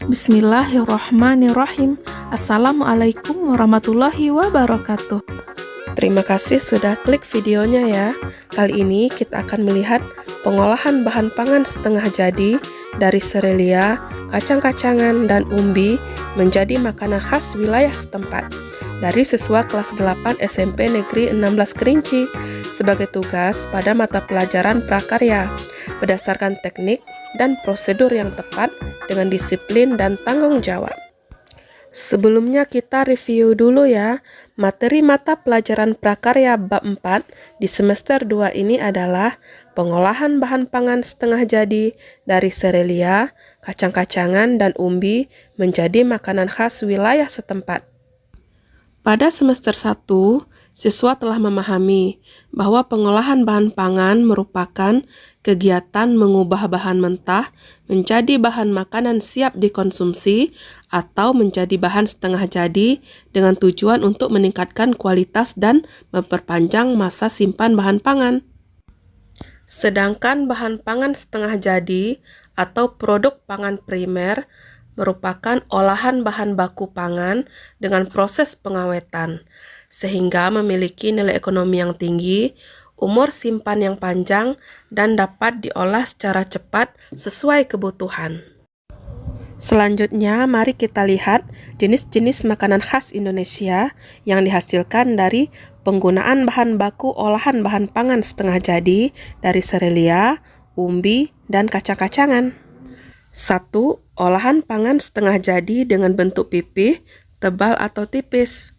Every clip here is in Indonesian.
Bismillahirrahmanirrahim. Assalamualaikum warahmatullahi wabarakatuh. Terima kasih sudah klik videonya ya. Kali ini kita akan melihat pengolahan bahan pangan setengah jadi dari serelia, kacang-kacangan, dan umbi menjadi makanan khas wilayah setempat dari siswa kelas 8 SMP Negeri 16 Kerinci sebagai tugas pada mata pelajaran prakarya berdasarkan teknik dan prosedur yang tepat dengan disiplin dan tanggung jawab. Sebelumnya kita review dulu ya, materi mata pelajaran prakarya bab 4 di semester 2 ini adalah pengolahan bahan pangan setengah jadi dari serelia, kacang-kacangan, dan umbi menjadi makanan khas wilayah setempat. Pada semester 1, siswa telah memahami bahwa pengolahan bahan pangan merupakan kegiatan mengubah bahan mentah menjadi bahan makanan siap dikonsumsi atau menjadi bahan setengah jadi dengan tujuan untuk meningkatkan kualitas dan memperpanjang masa simpan bahan pangan. Sedangkan bahan pangan setengah jadi atau produk pangan primer merupakan olahan bahan baku pangan dengan proses pengawetan, sehingga memiliki nilai ekonomi yang tinggi, umur simpan yang panjang, dan dapat diolah secara cepat sesuai kebutuhan. Selanjutnya, mari kita lihat jenis-jenis makanan khas Indonesia yang dihasilkan dari penggunaan bahan baku olahan bahan pangan setengah jadi dari serelia, umbi, dan kacang-kacangan. 1. Olahan pangan setengah jadi dengan bentuk pipih, tebal atau tipis.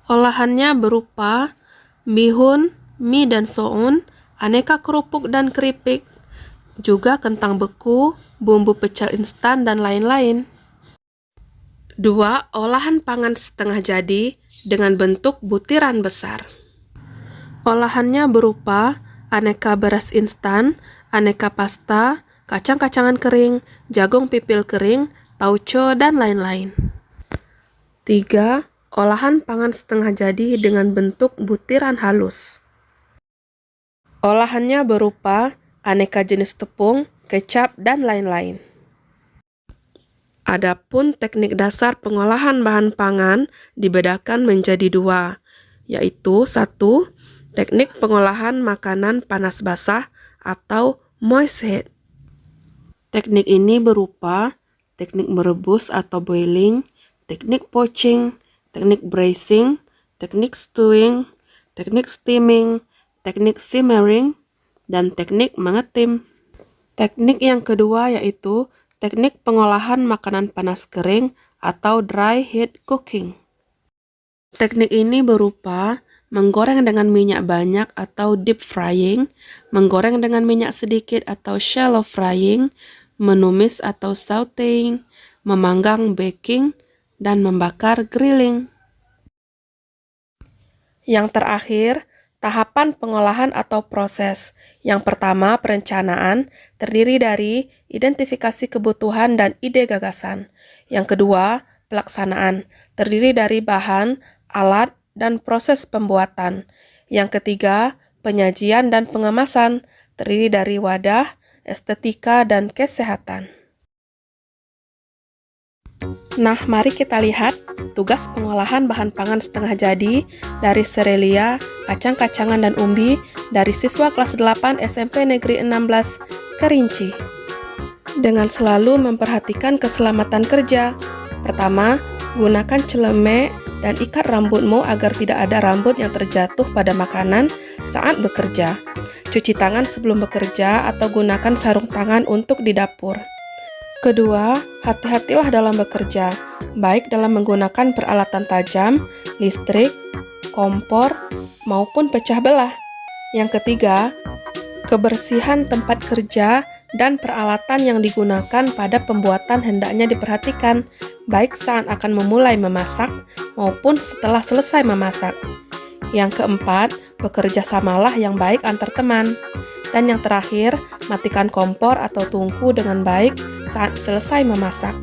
Olahannya berupa bihun, mie dan soun, aneka kerupuk dan keripik, juga kentang beku, bumbu pecel instan, dan lain-lain. 2. Olahan pangan setengah jadi dengan bentuk butiran besar. Olahannya berupa aneka beras instan, aneka pasta, kacang-kacangan kering, jagung pipil kering, tauco, dan lain-lain. 3. Olahan pangan setengah jadi dengan bentuk butiran halus. Olahannya berupa aneka jenis tepung, kecap, dan lain-lain. Adapun teknik dasar pengolahan bahan pangan dibedakan menjadi 2, yaitu 1. Teknik pengolahan makanan panas basah atau moist heat. Teknik ini berupa teknik merebus atau boiling, teknik poaching, teknik braising, teknik stewing, teknik steaming, teknik simmering, dan teknik mengetim. Teknik yang kedua yaitu teknik pengolahan makanan panas kering atau dry heat cooking. Teknik ini berupa menggoreng dengan minyak banyak atau deep frying, menggoreng dengan minyak sedikit atau shallow frying, menumis atau sautéing, memanggang baking, dan membakar grilling. Yang terakhir, tahapan pengolahan atau proses. Yang pertama, perencanaan, terdiri dari identifikasi kebutuhan dan ide gagasan. Yang kedua, pelaksanaan, terdiri dari bahan, alat, dan proses pembuatan. Yang ketiga, penyajian dan pengemasan, terdiri dari wadah, estetika, dan kesehatan. Nah, mari kita lihat tugas pengolahan bahan pangan setengah jadi dari serelia, kacang-kacangan, dan umbi dari siswa kelas 8 SMP Negeri 16 Kerinci. Dengan selalu memperhatikan keselamatan kerja. Pertama, gunakan celemek dan ikat rambutmu agar tidak ada rambut yang terjatuh pada makanan saat bekerja. Cuci tangan sebelum bekerja atau gunakan sarung tangan untuk di dapur. Kedua, hati-hatilah dalam bekerja, baik dalam menggunakan peralatan tajam, listrik, kompor, maupun pecah belah. Yang ketiga, kebersihan tempat kerja dan peralatan yang digunakan pada pembuatan hendaknya diperhatikan, baik saat akan memulai memasak maupun setelah selesai memasak. Yang keempat, bekerja samalah yang baik antar teman. Dan yang terakhir, matikan kompor atau tungku dengan baik saat selesai memasak.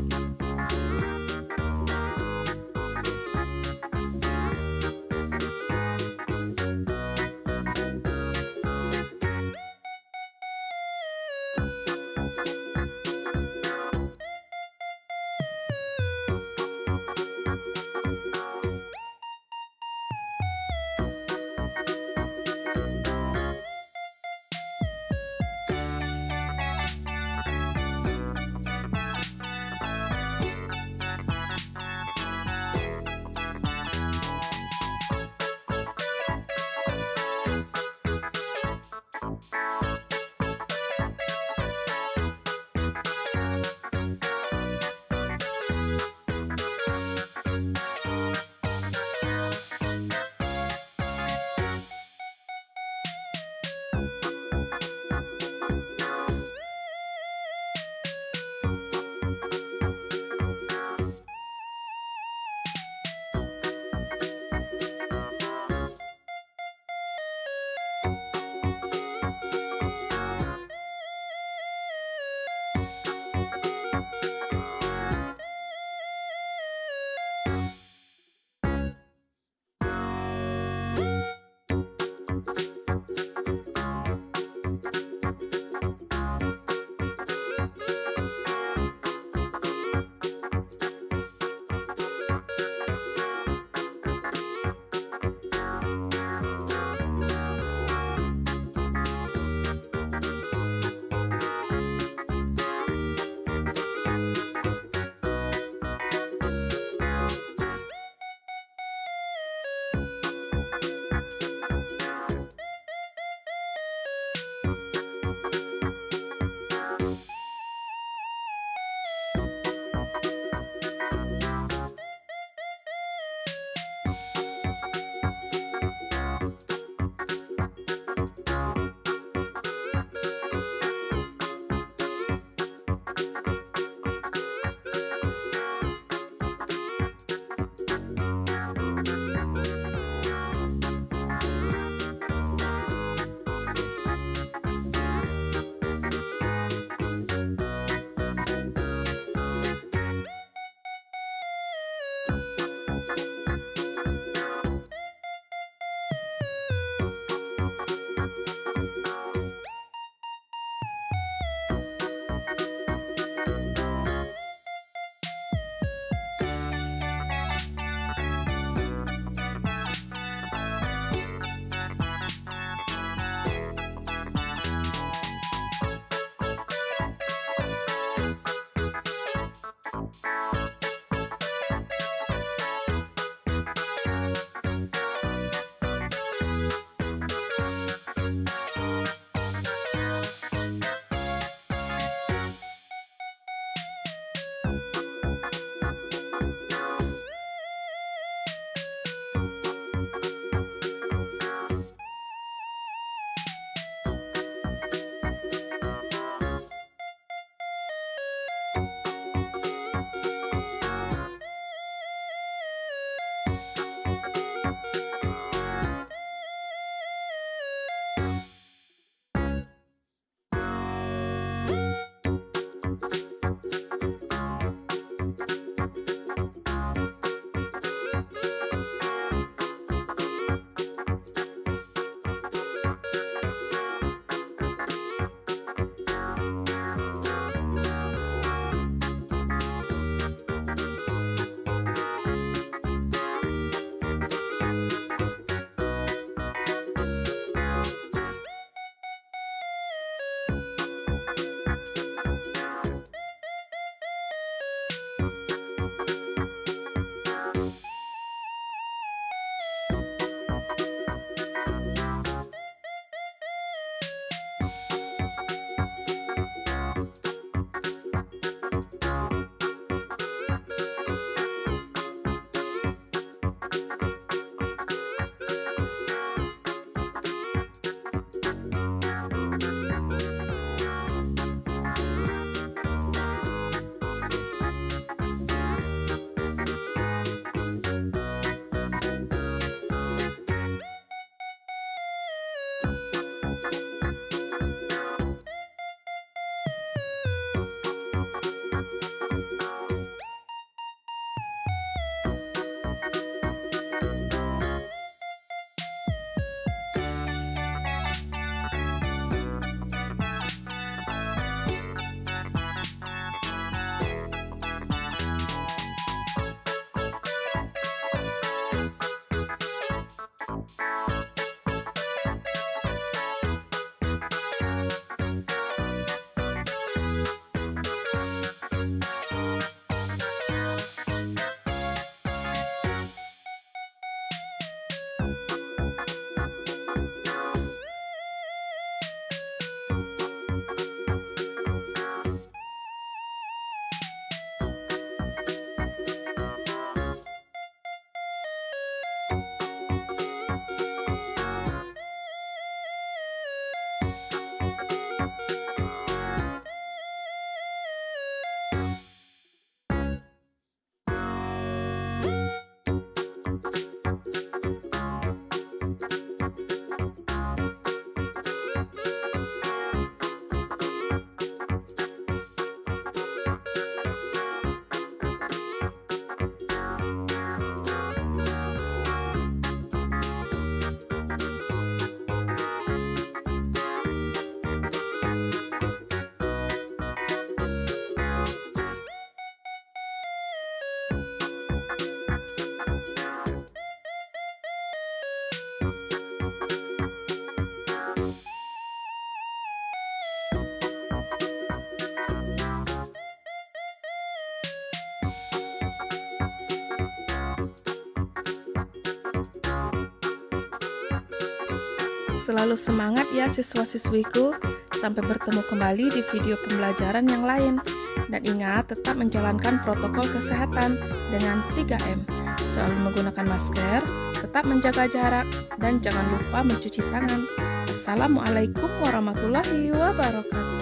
Selalu semangat ya siswa-siswiku. Sampai bertemu kembali di video pembelajaran yang lain. Dan ingat, tetap menjalankan protokol kesehatan dengan 3M. Selalu menggunakan masker, tetap menjaga jarak, dan jangan lupa mencuci tangan. Assalamualaikum warahmatullahi wabarakatuh.